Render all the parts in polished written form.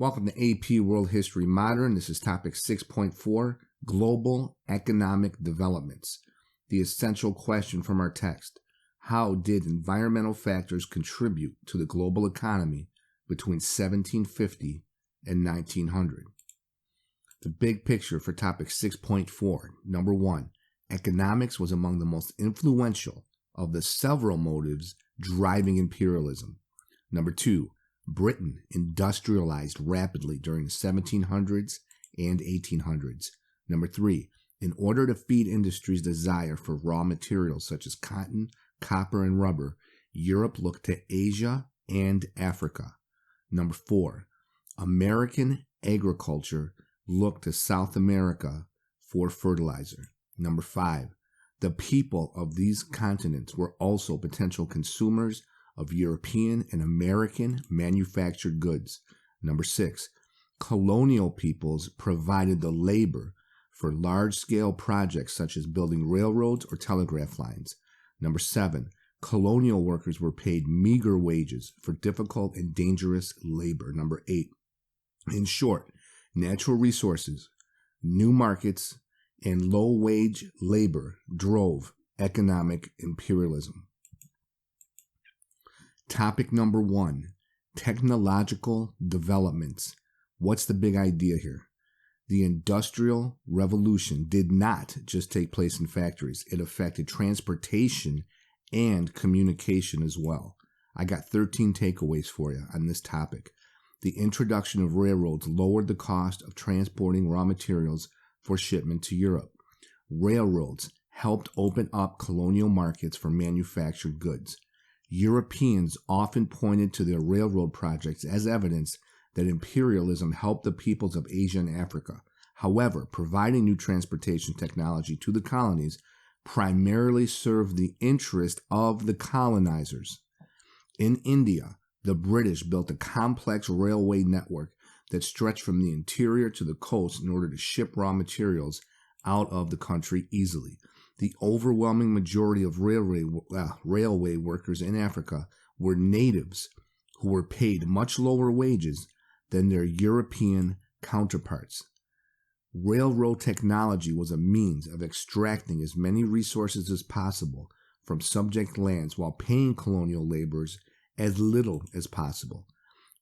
Welcome to AP World History Modern. This is topic 6.4, Global Economic Developments. The essential question from our text: how did environmental factors contribute to the global economy between 1750 and 1900? The big picture for topic 6.4. Number 1, economics was among the most influential of the several motives driving imperialism. Number 2, Britain industrialized rapidly during the 1700s and 1800s. Number 3, in order to feed industry's desire for raw materials such as cotton, copper, and rubber, Europe looked to Asia and Africa. Number 4, American agriculture looked to South America for fertilizer. Number 5, the people of these continents were also potential consumers of European and American manufactured goods. Number 6, colonial peoples provided the labor for large-scale projects such as building railroads or telegraph lines. Number 7, colonial workers were paid meager wages for difficult and dangerous labor. Number 8, in short, natural resources, new markets, and low-wage labor drove economic imperialism. Topic number 1, technological developments. What's the big idea here? The Industrial Revolution did not just take place in factories. It affected transportation and communication as well. I got 13 takeaways for you on this topic. The introduction of railroads lowered the cost of transporting raw materials for shipment to Europe. Railroads helped open up colonial markets for manufactured goods. Europeans often pointed to their railroad projects as evidence that imperialism helped the peoples of Asia and Africa. However, providing new transportation technology to the colonies primarily served the interest of the colonizers. In India, the British built a complex railway network that stretched from the interior to the coast in order to ship raw materials out of the country easily. The overwhelming majority of railway workers in Africa were natives who were paid much lower wages than their European counterparts. Railroad technology was a means of extracting as many resources as possible from subject lands while paying colonial laborers as little as possible.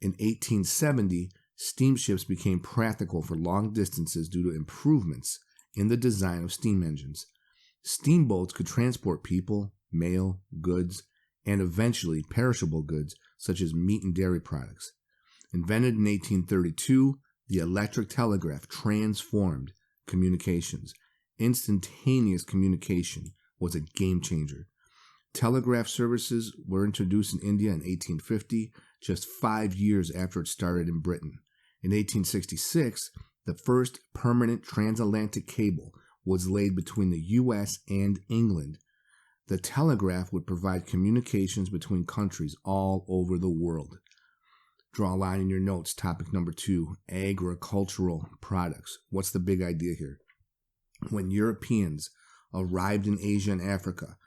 In 1870, steamships became practical for long distances due to improvements in the design of steam engines. Steamboats could transport people, mail, goods, and eventually perishable goods such as meat and dairy products. Invented in 1832, the electric telegraph transformed communications. Instantaneous communication was a game changer. Telegraph services were introduced in India in 1850, just 5 years after it started in Britain. In 1866, the first permanent transatlantic cable was laid between the U.S. and England. The telegraph would provide communications between countries all over the world. Draw a line in your notes. Topic number 2, agricultural products. What's the big idea here? When Europeans arrived in Asia and Africa,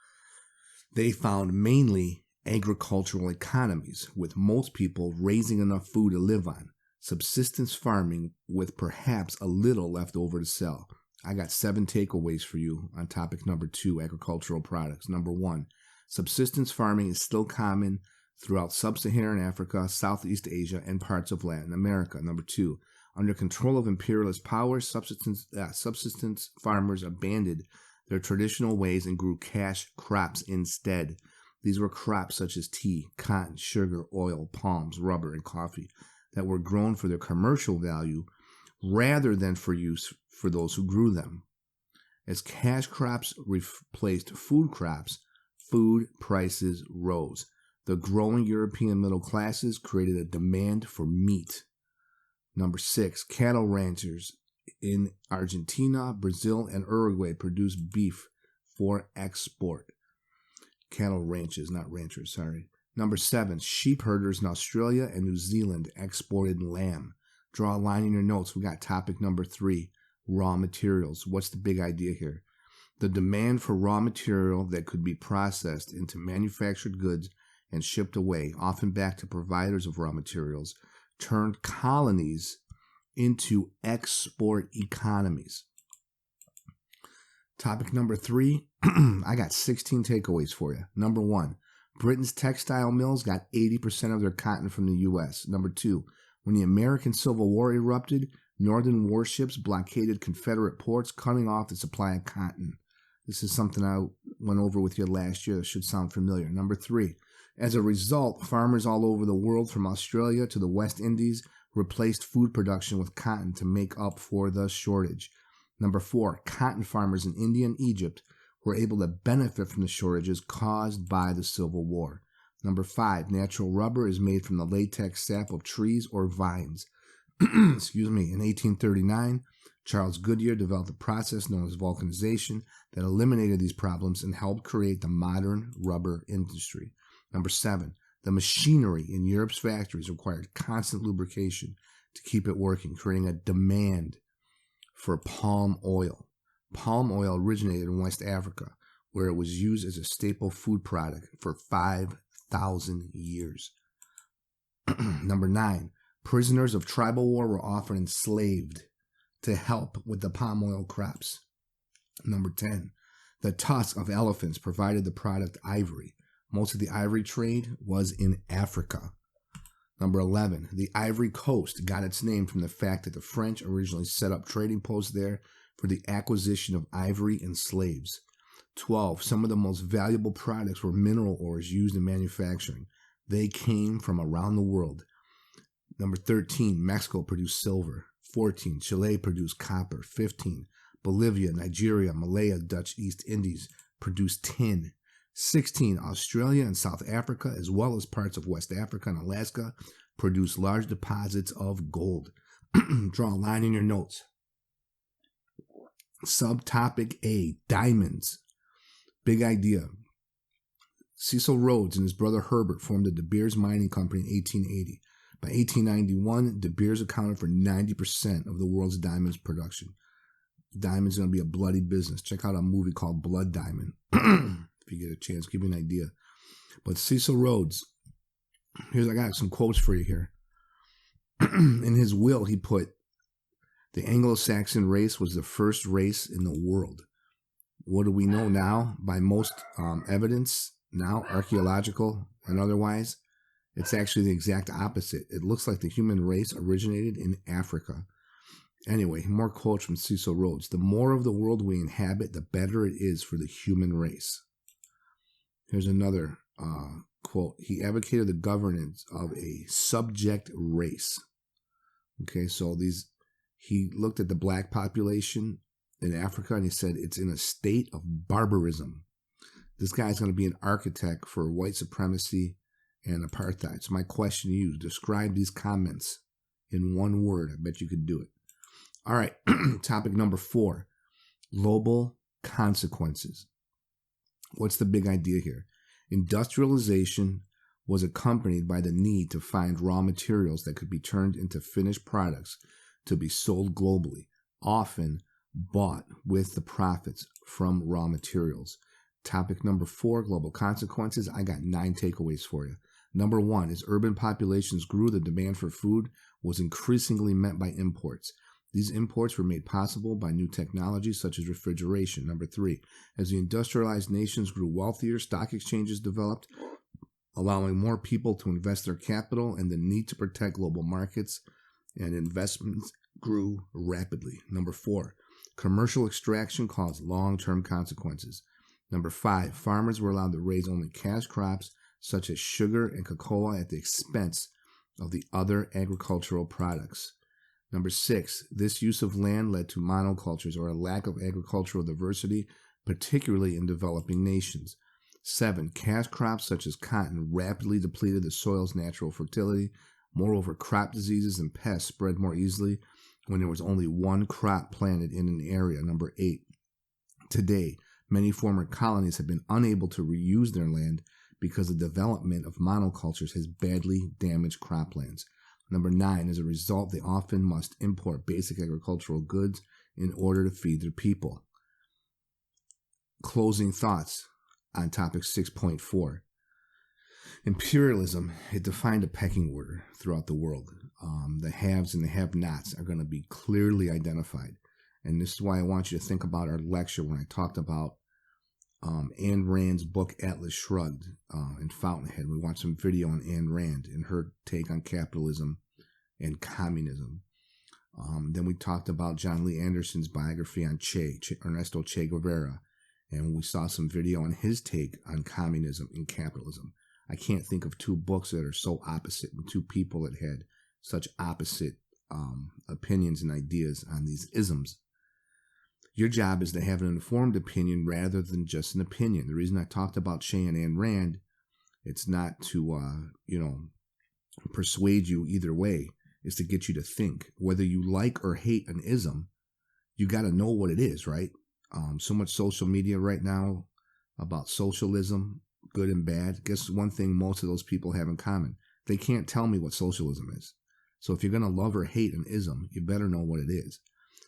they found mainly agricultural economies, with most people raising enough food to live on. Subsistence farming with perhaps a little left over to sell. I got 7 takeaways for you on topic number 2, agricultural products. Number 1, subsistence farming is still common throughout sub-Saharan Africa, Southeast Asia, and parts of Latin America. Number 2, under control of imperialist powers, subsistence farmers abandoned their traditional ways and grew cash crops instead. These were crops such as tea, cotton, sugar, oil, palms, rubber, and coffee that were grown for their commercial value rather than for use for those who grew them. As cash crops replaced food crops, food prices rose. The growing European middle classes created a demand for meat. Number 6, cattle ranchers in Argentina, Brazil, and Uruguay produced beef for export. Cattle ranches, not ranchers, sorry. Number 7, sheep herders in Australia and New Zealand exported lamb. Draw a line in your notes. We got topic number 3, raw materials. What's the big idea here? The demand for raw material that could be processed into manufactured goods and shipped away, often back to providers of raw materials, turned colonies into export economies. Topic number 3, I got 16 takeaways for you. Number 1, Britain's textile mills got 80% of their cotton from the U.S. Number 2, when the American Civil War erupted, Northern warships blockaded Confederate ports, cutting off the supply of cotton. This is something I went over with you last year that should sound familiar. Number 3, as a result, farmers all over the world, from Australia to the West Indies, replaced food production with cotton to make up for the shortage. Number 4, cotton farmers in India and Egypt were able to benefit from the shortages caused by the Civil War. Number 5, natural rubber is made from the latex sap of trees or vines. Excuse me. In 1839, Charles Goodyear developed a process known as vulcanization that eliminated these problems and helped create the modern rubber industry. Number 7, the machinery in Europe's factories required constant lubrication to keep it working, creating a demand for palm oil. Palm oil originated in West Africa, where it was used as a staple food product for 5,000 years. Number 9, prisoners of tribal war were often enslaved to help with the palm oil crops. Number 10, the tusk of elephants provided the product ivory. Most of the ivory trade was in Africa. Number 11, the Ivory Coast got its name from the fact that the French originally set up trading posts there for the acquisition of ivory and slaves. 12, some of the most valuable products were mineral ores used in manufacturing. They came from around the world. Number 13, Mexico produced silver. 14, Chile produced copper. 15, Bolivia, Nigeria, Malaya, Dutch East Indies produced tin. 16, Australia and South Africa, as well as parts of West Africa and Alaska, produced large deposits of gold. Draw a line in your notes. Subtopic A, diamonds. Big idea. Cecil Rhodes and his brother Herbert formed the De Beers Mining Company in 1880. By 1891, De Beers accounted for 90% of the world's diamonds production. Diamonds are going to be a bloody business. Check out a movie called Blood Diamond. If you get a chance, give you an idea. But Cecil Rhodes, I got some quotes for you here. In his will, he put, the Anglo-Saxon race was the first race in the world. What do we know now? By most evidence, now archaeological and otherwise, it's actually the exact opposite. It looks like the human race originated in Africa. Anyway, more quotes from Cecil Rhodes. The more of the world we inhabit, the better it is for the human race. Here's another quote. He advocated the governance of a subject race. Okay, so he looked at the black population in Africa and he said it's in a state of barbarism. This guy's going to be an architect for white supremacy and apartheid. So my question to you, describe these comments in one word. I bet you could do it. All right, topic number 4, global consequences. What's the big idea here? Industrialization was accompanied by the need to find raw materials that could be turned into finished products to be sold globally, often bought with the profits from raw materials. Topic number 4, global consequences. I got 9 takeaways for you. Number 1, as urban populations grew, the demand for food was increasingly met by imports. These imports were made possible by new technologies such as refrigeration. Number 3, as the industrialized nations grew wealthier, stock exchanges developed, allowing more people to invest their capital, and the need to protect global markets and investments grew rapidly. Number 4, commercial extraction caused long-term consequences. Number 5, farmers were allowed to raise only cash crops such as sugar and cocoa at the expense of the other agricultural products. Number 6, this use of land led to monocultures, or a lack of agricultural diversity, particularly in developing nations. 7, cash crops such as cotton rapidly depleted the soil's natural fertility. Moreover, crop diseases and pests spread more easily when there was only one crop planted in an area. Number 8, today, many former colonies have been unable to reuse their land because the development of monocultures has badly damaged croplands. Number 9, as a result, they often must import basic agricultural goods in order to feed their people. Closing thoughts on topic 6.4. Imperialism, it defined a pecking order throughout the world. The haves and the have-nots are going to be clearly identified. And this is why I want you to think about our lecture when I talked about Ayn Rand's book, Atlas Shrugged, in Fountainhead. We watched some video on Ayn Rand and her take on capitalism and communism. Then we talked about John Lee Anderson's biography on Ernesto Che Guevara. And we saw some video on his take on communism and capitalism. I can't think of two books that are so opposite and two people that had such opposite opinions and ideas on these isms. Your job is to have an informed opinion rather than just an opinion. The reason I talked about Che and Ayn Rand, it's not to, persuade you either way. It's to get you to think. Whether you like or hate an ism, you got to know what it is, right? So much social media right now about socialism, good and bad. Guess one thing most of those people have in common. They can't tell me what socialism is. So if you're going to love or hate an ism, you better know what it is.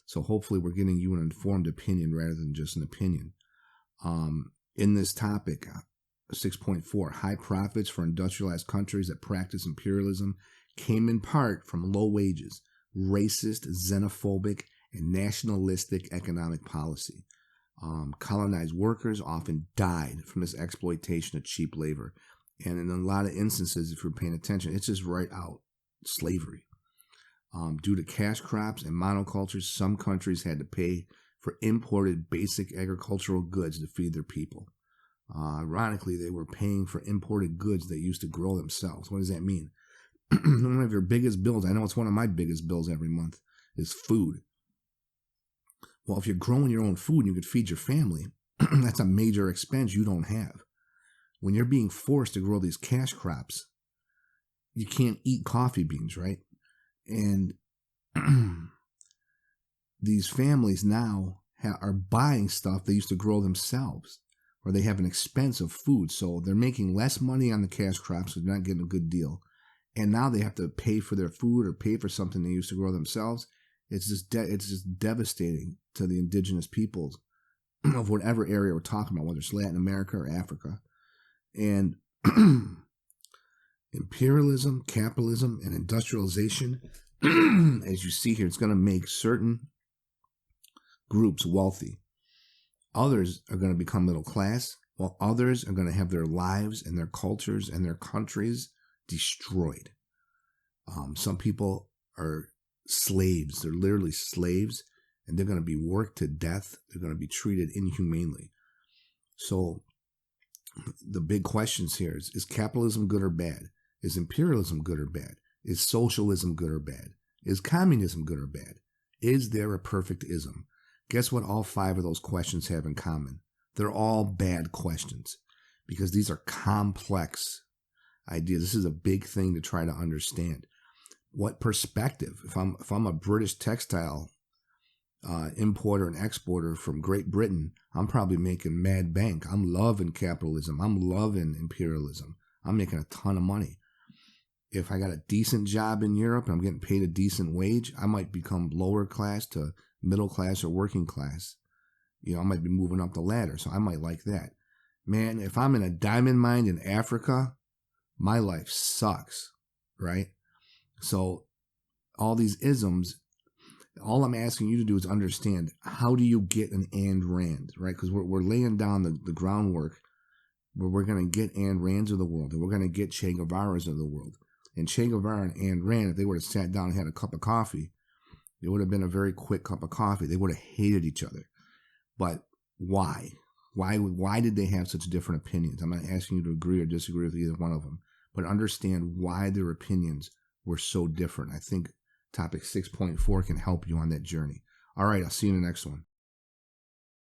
So hopefully we're getting you an informed opinion rather than just an opinion. In this topic, 6.4, high profits for industrialized countries that practice imperialism came in part from low wages, racist, xenophobic, and nationalistic economic policy. Colonized workers often died from this exploitation of cheap labor. And in a lot of instances, if you're paying attention, it's just right out slavery. Due to cash crops and monocultures, some countries had to pay for imported basic agricultural goods to feed their people. Ironically, they were paying for imported goods they used to grow themselves. What does that mean? One of your biggest bills, I know it's one of my biggest bills every month, is food. Well, if you're growing your own food and you could feed your family, that's a major expense you don't have. When you're being forced to grow these cash crops, you can't eat coffee beans, right? And these families now are buying stuff they used to grow themselves, or they have an expensive food. So they're making less money on the cash crops, so they're not getting a good deal. And now they have to pay for their food or pay for something they used to grow themselves. It's just devastating to the indigenous peoples of whatever area we're talking about, whether it's Latin America or Africa. And imperialism, capitalism, and industrialization, as you see here, it's going to make certain groups wealthy. Others are going to become middle class, while others are going to have their lives and their cultures and their countries destroyed. Some people are slaves. They're literally slaves, and they're going to be worked to death. They're going to be treated inhumanely. So the big questions here is capitalism good or bad? Is imperialism good or bad? Is socialism good or bad? Is communism good or bad? Is there a perfect ism? Guess what all 5 of those questions have in common? They're all bad questions because these are complex ideas. This is a big thing to try to understand. What perspective? If I'm a British textile importer and exporter from Great Britain, I'm probably making mad bank. I'm loving capitalism. I'm loving imperialism. I'm making a ton of money. If I got a decent job in Europe and I'm getting paid a decent wage, I might become lower class to middle class or working class. I might be moving up the ladder, so I might like that. Man, if I'm in a diamond mine in Africa, my life sucks, right? So all these isms, all I'm asking you to do is understand, how do you get an Ayn Rand, right? Because we're laying down the groundwork where we're going to get Ayn Rands of the world, and we're going to get Che Guevara's of the world. And Che Guevara and Ayn Rand, if they would have sat down and had a cup of coffee, it would have been a very quick cup of coffee. They would have hated each other. But why? Why did they have such different opinions? I'm not asking you to agree or disagree with either one of them, but understand why their opinions were so different. I think topic 6.4 can help you on that journey. All right, I'll see you in the next one.